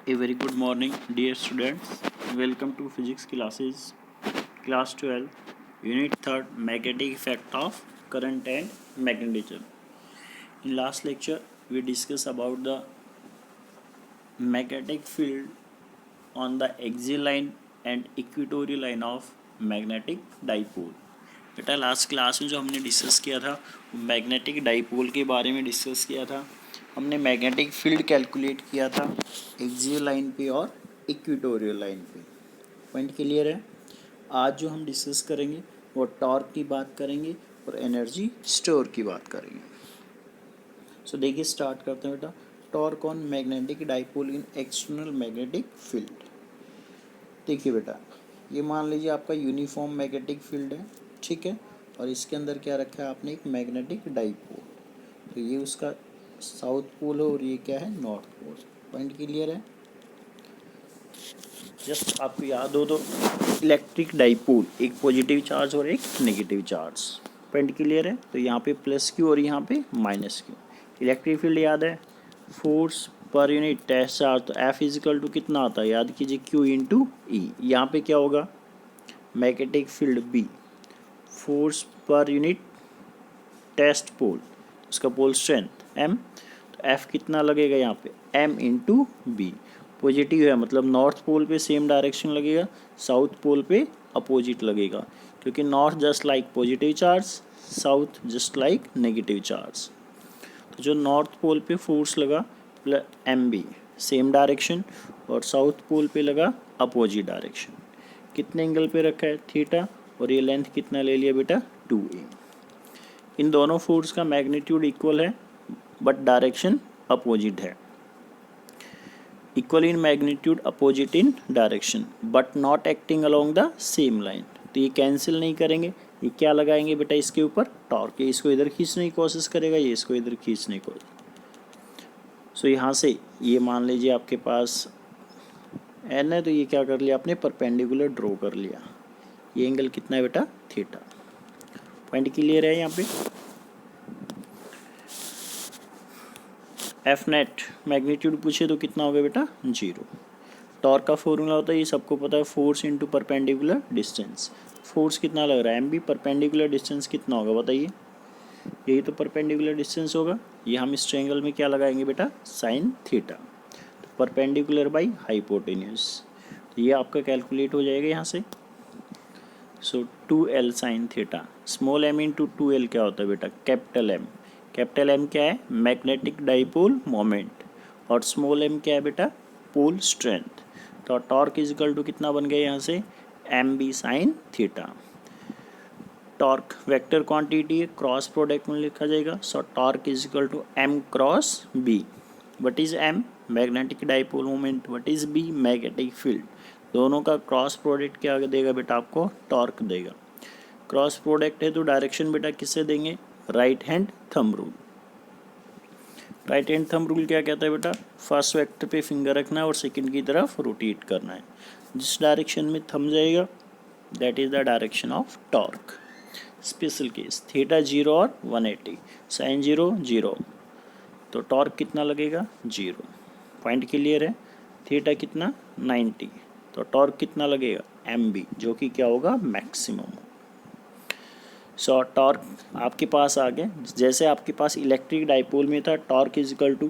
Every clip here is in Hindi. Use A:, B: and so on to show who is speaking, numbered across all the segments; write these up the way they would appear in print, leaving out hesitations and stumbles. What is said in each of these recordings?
A: A very good morning, dear students. Welcome to physics classes, class 12, unit 3rd, magnetic effect of current and magnetism. In last lecture, we discussed about the magnetic field on the axial line and equatorial line of magnetic dipole. बेटा लास्ट क्लास में जो हमने डिस्कस किया था मैग्नेटिक डाइपोल के बारे में डिस्कस किया था। हमने मैग्नेटिक फील्ड कैलकुलेट किया था एक्सियल लाइन पे और इक्वेटोरियल लाइन पे। पॉइंट क्लियर है। आज जो हम डिस्कस करेंगे वो टॉर्क की बात करेंगे और एनर्जी स्टोर की बात करेंगे। सो देखिए स्टार्ट करते हैं बेटा। Torque on magnetic dipole in external magnetic field. देखिए बेटा, ये मान लीजिए आपका यूनिफॉर्म मैग्नेटिक फील्ड है, ठीक है, और इसके अंदर क्या रखा है आपने, एक मैग्नेटिक डाइपोल। तो ये उसका साउथ पोल है और ये क्या है, नॉर्थ पोल। पॉइंट क्लियर है। जस्ट आपको याद हो तो इलेक्ट्रिक डाइपोल, एक पॉजिटिव चार्ज और एक नेगेटिव चार्ज। पॉइंट क्लियर है। तो यहाँ पे प्लस क्यू और यहाँ पे माइनस क्यू। इलेक्ट्रिक फील्ड याद है, फोर्स पर यूनिट टेस्ट चार्ज। तो एफ इजिकल टू कितना आता है, याद कीजिए, क्यू इंटू ई। यहाँ पे क्या होगा, मैग्नेटिक फील्ड बी, फोर्स पर यूनिट टेस्ट पोल, उसका पोल स्ट्रेंथ एम। तो एफ कितना लगेगा यहाँ पे, एम इंटू बी। पॉजिटिव है मतलब नॉर्थ पोल पे सेम डायरेक्शन लगेगा, साउथ पोल पे अपोजिट लगेगा, क्योंकि north just like positive charge, south just like negative charge. तो जो नॉर्थ पोल पे फोर्स लगा एम बी, सेम डायरेक्शन, और साउथ पोल पे लगा अपोजिट डायरेक्शन। कितने एंगल पे रखा है, थीटा, और ये लेंथ कितना ले लिया बेटा, 2a। इन दोनों फोर्स का मैग्नीट्यूड इक्वल है बट डायरेक्शन अपोजिट है। Equal in magnitude, opposite in direction, but not acting along the same line. तो ये कैंसिल नहीं करेंगे। ये क्या लगाएंगे बेटा, इसके ऊपर टॉर्क। ये इसको इधर खींचने की कोशिश करेगा, ये इसको इधर खींचने की कोशिश। सो यहाँ से ये मान लीजिए आपके पास एन है, तो ये क्या कर लिया आपने, परपेंडिकुलर ड्रॉ कर लिया। ये एंगल कितना है बेटा, थीटा। पॉइंट क्लियर है। यहाँ पे एफ नेट मैग्नीट्यूड पूछे तो कितना होगा बेटा, 0। टॉर्क का फॉर्मूला होता है, ये सबको पता है, force into perpendicular distance. Force कितना लग रहा है, एम बी, परपेंडिकुलर डिस्टेंस कितना होगा बताइए, यही तो परपेंडिकुलर डिस्टेंस होगा। ये हम इस ट्रायंगल में क्या लगाएंगे बेटा, साइन थीटा। तो परपेंडिकुलर बाई हाइपोटेन्यूज, तो ये आपका कैलकुलेट हो जाएगा यहाँ से। सो 2l sine theta, small m into 2l क्या होता है बेटा, कैपिटल M। कैपिटल M क्या है, मैग्नेटिक डाइपोल मोमेंट, और स्मॉल m क्या है बेटा, पोल स्ट्रेंथ। तो टॉर्क इजिकल टू कितना बन गया यहाँ से, M B sine theta. Torque vector quantity है, क्रॉस प्रोडक्ट में लिखा जाएगा। So torque equal to M cross B. What is M, magnetic dipole moment, what is B, magnetic field. दोनों का क्रॉस प्रोडक्ट क्या देगा बेटा, आपको टॉर्क देगा। क्रॉस प्रोडक्ट है तो डायरेक्शन बेटा किससे देंगे, right hand thumb rule. Right hand thumb rule क्या कहता है बेटा, फर्स्ट वेक्टर पे फिंगर रखना है और सेकंड की तरफ रोटेट करना है। जिस डायरेक्शन में थंब जाएगा that is the direction of torque. Special case, theta 0 और 180, साइन 0 0, तो टॉर्क कितना लगेगा, 0। पॉइंट क्लियर है। थीटा कितना, 90, तो टॉर्क कितना लगेगा, एम बी, जो कि क्या होगा, मैक्सिमम। सो टॉर्क आपके पास आ गया। जैसे आपके पास इलेक्ट्रिक डाइपोल में था torque equal to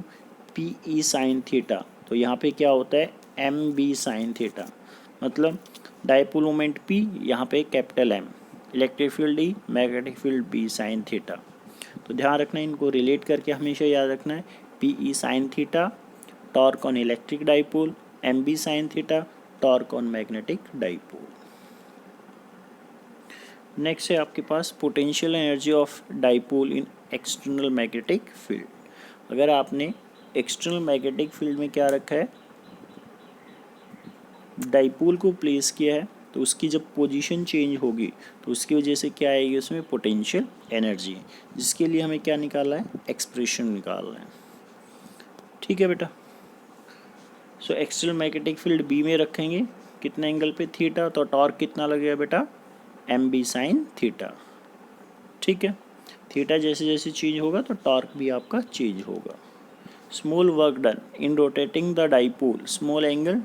A: P E sine theta, तो यहाँ पे क्या होता है, एम बी साइन थीटा। मतलब डाइपोल मोमेंट पी, यहाँ पे capital M, electric field E, magnetic field B sine theta. तो ध्यान रखना, इनको रिलेट करके हमेशा याद रखना है, P E sine theta, torque on electric dipole, M B sine theta, torque on magnetic dipole. Next है आपके पास potential energy of dipole in external magnetic field. अगर आपने एक्सटर्नल मैग्नेटिक फील्ड में क्या रखा है, डाइपोल को प्लेस किया है, तो उसकी जब पोजीशन चेंज होगी तो उसकी वजह से क्या आएगी, उसमें पोटेंशियल एनर्जी, जिसके लिए हमें क्या निकालना है, एक्सप्रेशन निकालना है। ठीक है बेटा। So external magnetic field B में रखेंगे, कितने एंगल पे, थीटा, तो टॉर्क कितना लगेगा बेटा, एम बी साइन थीटा। ठीक है। थीटा जैसे जैसे चेंज होगा तो टॉर्क भी आपका चेंज होगा। Small work done in rotating the dipole small angle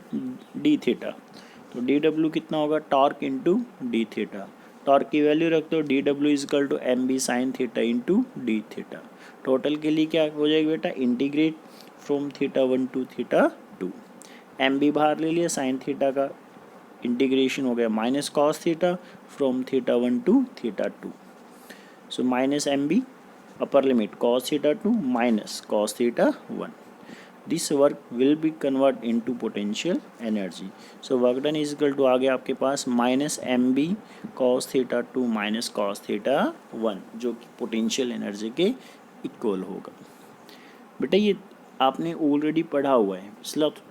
A: D theta. तो डी डब्ल्यू कितना होगा, torque into D theta. Torque की वैल्यू रख दो, D W equal to M B sine theta into D theta. Total के लिए क्या हो जाएगा बेटा, integrate from theta 1 to theta 2। M B बाहर ले लिया, साइन थीटा का इंटीग्रेशन हो गया minus cos theta from theta 1 to theta 2। So minus M B upper limit cos theta 2 minus cos theta 1. This work will be converted into potential energy. So work done is equal to आ गया आपके पास minus M B cos theta 2 minus cos theta 1, जो कि पोटेंशियल एनर्जी के इक्वल होगा। बेटा ये आपने ऑलरेडी पढ़ा हुआ है,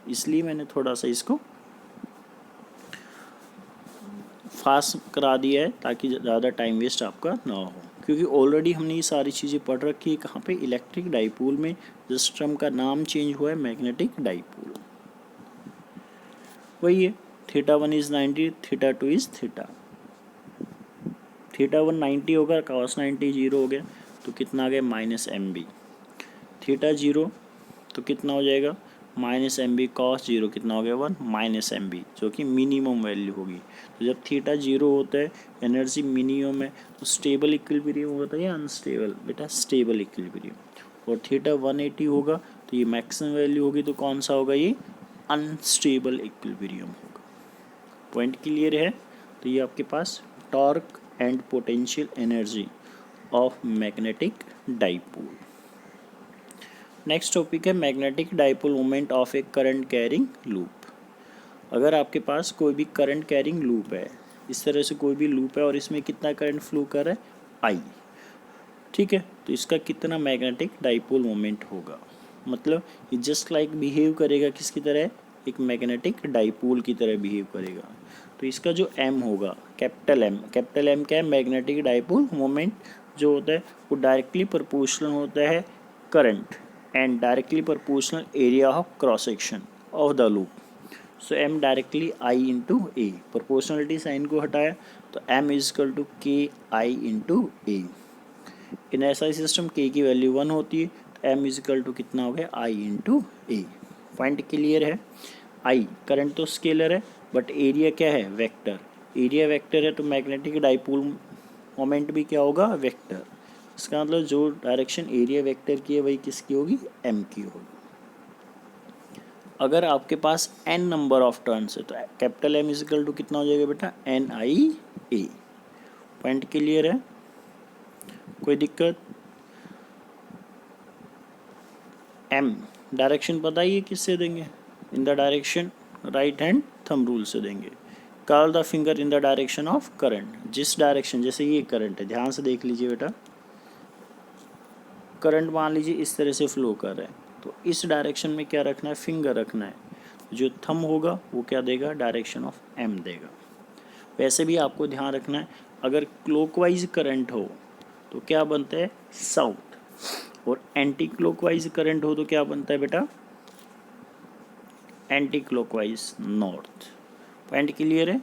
A: इसलिए मैंने थोड़ा सा इसको फास्ट करा दिया है ताकि ज़्यादा टाइम वेस्ट आपका ना हो, क्योंकि ऑलरेडी हमने ये सारी चीज़ें पढ़ रखी है। कहाँ पे, इलेक्ट्रिक डाइपोल में। जिस टर्म का नाम चेंज हुआ है मैग्नेटिक डाइपोल, वही है। Theta 1 is 90, theta 2 is theta. Theta 1 90 होगा, कॉस 90 जीरो हो गया, तो कितना आ गया माइनस एम बी। थीटा 0 तो कितना हो जाएगा माइनस एम बी कॉस 0 कितना हो गया 1 माइनस एम बी, जो कि मिनिमम वैल्यू होगी। तो जब थीटा 0 होता है एनर्जी मिनिमम है, तो स्टेबल इक्विलिब्रियम होता है या अनस्टेबल, बेटा स्टेबल इक्विलिब्रियम। और थीटा 180 होगा तो ये मैक्सिमम वैल्यू होगी, तो कौन सा होगा ये अनस्टेबल इक्विलिब्रियम होगा। पॉइंट क्लियर है। तो ये आपके पास torque and potential energy of magnetic dipole. Next topic है magnetic dipole moment of a current carrying loop. अगर आपके पास कोई भी करंट कैरिंग लूप है, इस तरह से कोई भी लूप है और इसमें कितना करंट फ्लो कर रहा है आई, ठीक है, तो इसका कितना मैग्नेटिक डाइपोल मोमेंट होगा। मतलब ये जस्ट लाइक बिहेव करेगा किसकी तरह, एक मैग्नेटिक डाइपोल की तरह बिहेव करेगा। तो इसका जो एम होगा कैपिटल एम क्या है, मैग्नेटिक डाइपोल मोमेंट जो होता है वो डायरेक्टली प्रोपोर्शनल होता है current and directly proportional area of cross section of the loop. So m directly I into a, proportionality sign को हटाया तो m is equal to k I into a। इन ऐसा सिस्टम k की वैल्यू 1 होती है तो m is equal to कितना हो गया I into a। Point clear है। I करंट तो स्केलर है बट एरिया क्या है वेक्टर, एरिया वेक्टर है तो मैग्नेटिक डाइपोल मोमेंट भी क्या होगा वेक्टर। इसका मतलब जो डायरेक्शन एरिया वेक्टर की है वही किसकी होगी, एम की होगी। अगर आपके पास एन नंबर ऑफ टर्न्स है तो capital M is equal to कितना हो जाएगा बेटा N I A. Point clear है, कोई दिक्कत। एम डायरेक्शन पता ही है किससे देंगे, in the direction right hand thumb rule से देंगे। Curl the finger in the direction of current, जिस डायरेक्शन, जैसे ये करंट है, ध्यान से देख लीजिए बेटा, करंट मान लीजिए इस तरह से फ्लो कर रहा है, तो इस डायरेक्शन में क्या रखना है, फिंगर रखना है। जो थंब होगा वो क्या देगा, डायरेक्शन ऑफ एम देगा। वैसे भी आपको ध्यान रखना है, अगर क्लॉकवाइज करंट हो तो क्या बनता है साउथ, और एंटी क्लॉकवाइज करंट हो तो क्या बनता है बेटा anti clockwise north. Point clear है।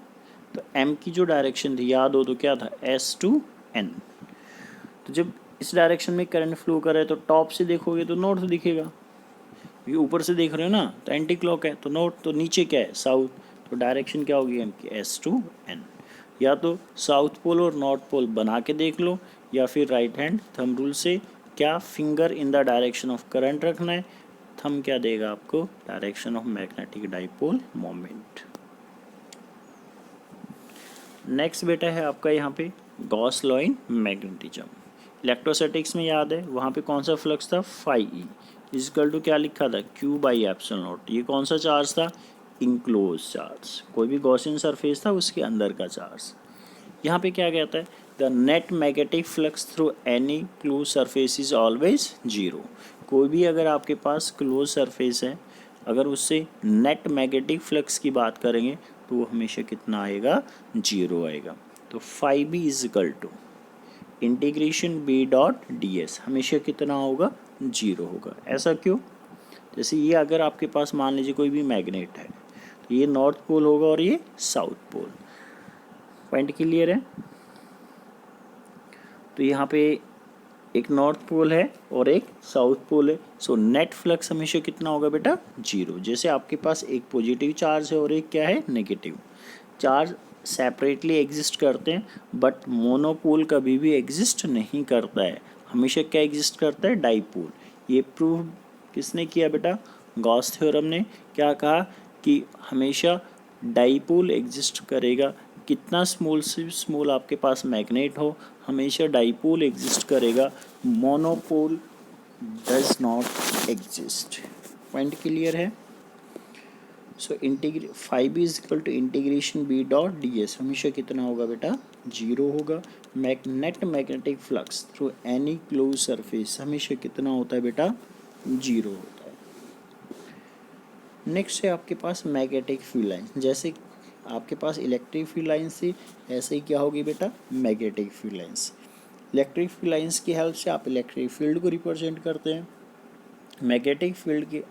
A: तो एम की जो डायरेक्शन थी याद हो तो क्या था एस टू एन। तो जब इस डायरेक्शन में करंट फ्लो कर रहा है तो टॉप से देखोगे तो नॉर्थ दिखेगा, ये ऊपर से देख रहे हो ना तो एंटी क्लॉक है तो नॉर्थ, तो नीचे क्या है साउथ, तो डायरेक्शन क्या होगी एम की एस टू एन। या तो साउथ पोल और नॉर्थ पोल बना के देख लो, या फिर राइट हैंड थंब रूल से क्या finger in the direction of current रखना है, थंब क्या देगा आपको direction of magnetic dipole moment. Next बेटा है आपका यहाँ पे Gauss law in magnetism. Electrostatics में याद है वहाँ पे कौन सा फ्लक्स था फाई ई इजकल टू क्या लिखा था क्यू बाई एप्सिलॉन नॉट। ये कौन सा चार्ज था इनक्लोज चार्ज, कोई भी गॉसियन सरफेस था उसके अंदर का चार्ज। यहाँ पे क्या कहता है the net magnetic flux through any close surface is always zero. कोई भी अगर आपके पास क्लोज सरफेस है, अगर उससे नेट मैग्नेटिक फ्लक्स की बात करेंगे तो वो हमेशा कितना आएगा जीरो आएगा। तो phi B is equal to integration B dot D S, हमेशा कितना होगा जीरो होगा। ऐसा क्यों, जैसे ये अगर आपके पास मान लीजिए कोई भी मैग्नेट है तो ये नॉर्थ पोल होगा और ये साउथ पोल। पॉइंट क्लियर है। तो यहाँ पे एक नॉर्थ पोल है और एक साउथ पोल है, सो नेट फ्लक्स हमेशा कितना होगा बेटा, जीरो। जैसे आपके पास एक पॉजिटिव चार्ज है और एक क्या है, नेगेटिव चार्ज, सेपरेटली एग्जिस्ट करते हैं, बट मोनोपोल कभी भी एग्जिस्ट नहीं करता है, हमेशा क्या एग्जिस्ट करता है, डाइपोल। ये प्रूव किसने किया बेटा, गॉस थ्योरम ने। क्या कहा कि हमेशा डाइपोल एग्जिस्ट करेगा, कितना स्मॉल से स्मॉल आपके पास मैग्नेट हो, हमेशा डाइपोल एग्जिस्ट करेगा, monopole does not exist. Point clear है। So five is equal to integration B dot D S, हमेशा कितना होगा बेटा, जीरो होगा। Net magnetic flux through any close surface हमेशा कितना होता है बेटा, जीरो होता है। नेक्स्ट है आपके पास मैग्नेटिक फील्ड लाइन। जैसे आपके पास इलेक्ट्रिक फील्ड लाइन्स थी, ऐसे ही क्या होगी बेटा, magnetic field lines. Electric field lines की हेल्प से आप इलेक्ट्रिक फील्ड को रिप्रेजेंट करते हैं, मैग्नेटिक फील्ड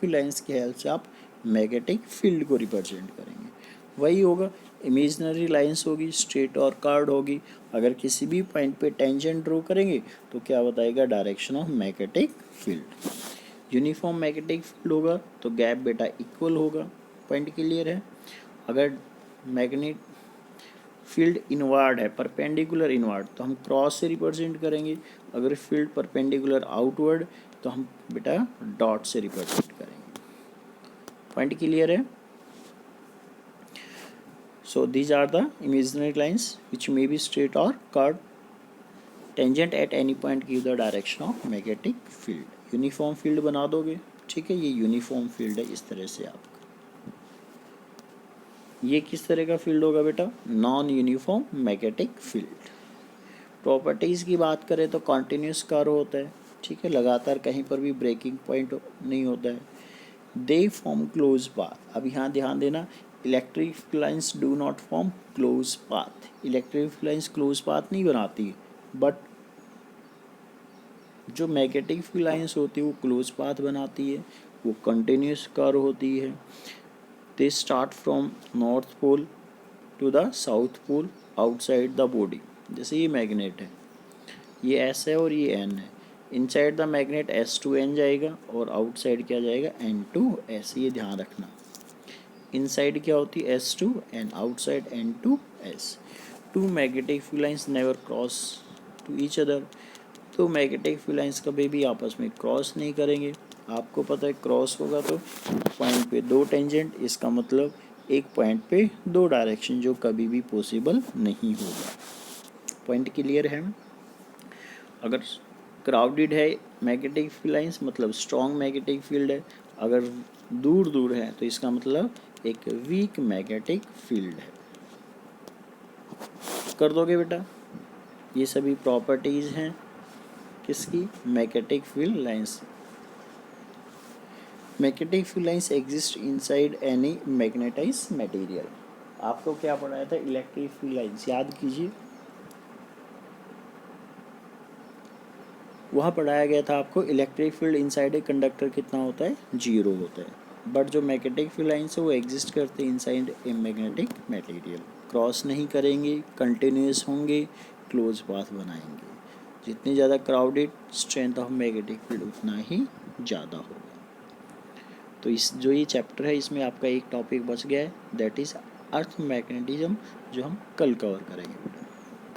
A: लाइन्स की हेल्प से आप मैग्नेटिक फील्ड को रिप्रेजेंट करेंगे। वही होगा, इमेजिनरी लाइन्स होगी, स्ट्रेट और कर्व्ड होगी। अगर किसी भी पॉइंट पे टेंजेंट ड्रॉ करेंगे तो क्या बताएगा, direction of magnetic field. Uniform magnetic field होगा तो गैप बेटा इक्वल होगा। पॉइंट क्लियर है। अगर मैग्नेट फील्ड इनवर्ड है, परपेंडिकुलर इनवर्ड, तो हम क्रॉस से रिप्रेजेंट करेंगे। अगर फील्ड परपेंडिकुलर आउटवर्ड तो हम बेटा डॉट से रिप्रेजेंट करेंगे। पॉइंट क्लियर है। So these are the imaginary lines which may be straight और curved, tangent at any point give the direction of magnetic field. Uniform field बना दोगे, ठीक है, ये यूनिफॉर्म फील्ड है इस तरह से आपका। ये किस तरह का फील्ड होगा बेटा, non uniform magnetic field. Properties की बात करें तो कॉन्टिन्यूस कर्व होता है, ठीक है, लगातार कहीं पर भी ब्रेकिंग पॉइंट नहीं होता है। They form close path. अब यहाँ ध्यान देना, electric lines do not form close path. Electric lines close path नहीं बनाती, बट जो मैग्नेटिक फील्ड लाइन्स होती है वो क्लोज पाथ बनाती है, वो कंटिन्यूस कर्व होती है। They start from north pole to the south pole outside the body. जैसे ये मैग्नेट है, ये एस है और ये एन है, inside the magnet S to N जाएगा और आउटसाइड क्या जाएगा, एन टू एस। ये ध्यान रखना, इनसाइड क्या होती है, S to N, outside N to S. Two magnetic field lines never cross to each other. तो मैग्नेटिक फील्ड लाइन्स कभी भी आपस में क्रॉस नहीं करेंगे। आपको पता है क्रॉस होगा तो पॉइंट पे दो टेंजेंट, इसका मतलब एक पॉइंट पे दो डायरेक्शन, जो कभी भी पॉसिबल नहीं होगा। पॉइंट क्लियर है। अगर क्राउडेड है मैग्नेटिक फील्ड लाइन्स मतलब स्ट्रॉन्ग मैग्नेटिक फील्ड है, अगर दूर दूर है तो इसका मतलब एक वीक मैग्नेटिक फील्ड है। कर दोगे बेटा, ये सभी प्रॉपर्टीज़ हैं किसकी, magnetic field lines. Magnetic field lines exist inside any magnetize material. आपको क्या पढ़ाया था, इलेक्ट्रिक फील्ड लाइन्स, याद कीजिए, वहाँ पढ़ाया गया था आपको electric field inside a conductor कितना होता है, जीरो होता है। बट जो मैग्नेटिक फील्ड लाइन्स है वो एग्जिस्ट करते हैं inside a magnetic material, cross नहीं करेंगे, कंटिन्यूस होंगे, क्लोज पाथ बनाएंगे। जितनी ज़्यादा crowded strength of magnetic field उतना ही ज़्यादा होगा। तो इस जो ये चैप्टर है इसमें आपका एक टॉपिक बच गया है, दैट इज़ अर्थ मैग्नेटिज्म, जो हम कल कवर करेंगे।